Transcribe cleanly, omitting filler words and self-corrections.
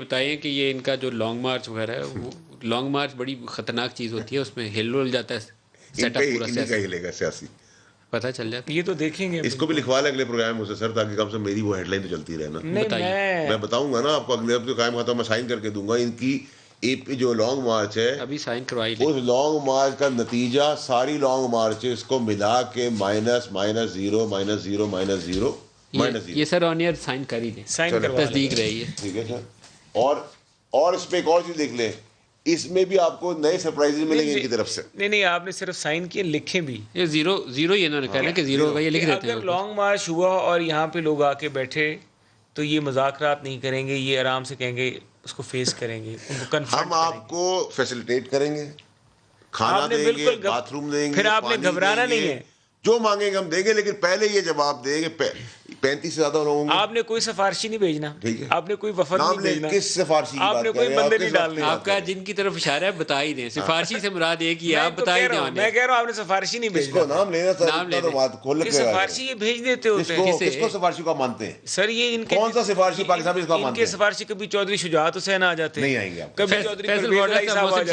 بتائیں کہ یہ ان کا جو لانگ مارچ وغیرہ ہے وہ لانگ مارچ بڑی خطرناک چیز ہوتی ہے، اس میں ہل ول جاتا ہے سیٹ اپ پورا کا ہی لے گا سیاسی، پتہ چل جاتا ہے. یہ تو دیکھیں گے. اس کو بھی لکھوا لیں اگلے پروگرام میں سر، تاکہ کم سے کم میری وہ ہیڈ لائن تو چلتی رہے نا. نہیں میں بتاؤں گا نا آپ کو، اگلے ہفتے قائم خاتہ میں سائن کر کے دوں گا. ان کی جو لانگ مارچ ہے ابھی سائن کروائی لیں. اس لانگ مارچ کا نتیجہ ساری لانگ مارچز کو ملا کے -0 یہ سر آن ایئر سائن کر ہی دیں، تصدیق رہی ہے. ٹھیک ہے سر. اور اس پہ ایک اور چیز دیکھ لیں، اس میں بھی آپ کو نئے سرپرائز ملیں گے ان کی طرف سے. نہیں آپ نے صرف سائن کیے، لکھیں بھی. یہ زیرو ہی انہوں نے کہا نا کہ زیرو ہوگا، یہ لکھ دیتے ہیں. اگر لانگ مارچ ہوا اور یہاں پہ لوگ آ کے بیٹھے تو یہ مذاکرات نہیں کریں گے، یہ آرام سے کہیں گے، اس کو فیس کریں گے، ان کو کنفرنٹ ہم آپ کو فیسیلیٹیٹ کریں گے، کھانا دیں گے، باتھ روم دیں گے، پھر آپ نے گھبرانا نہیں ہے، جو مانگیں گے ہم دیں گے، لیکن پہلے یہ جواب دیں گے 35 سے زیادہ لوگوں آپ نے کوئی سفارشی نہیں بھیجنا، آپ نے کوئی وفد نہیں بھیجنا، کس سفارشی آپ نے کوئی بندے نہیں ڈالنے. آپ کا جن کی طرف اشارہ ہے بتا ہی دیں، سفارشی سے مراد ایک ہی ہے، آپ بتا ہی دیں. میں کہہ رہا ہوں آپ نے سفارشی نہیں بھیجنا. اس کو نام لینا سر، سفارشی یہ بھیج دیتے ہوتے ہیں. کس کو سفارشی کو مانتے ہیں سر؟ یہ ان کے کون سا سفارشی پاکستان میں اس کا مانتے ہیں؟ ان کے سفارشی کبھی چودھری شجاعت حسین آ جاتے ہیں، نہیں آئیں گے، کبھی چودھری پرویز الہی صاحب آ جاتے ہیں.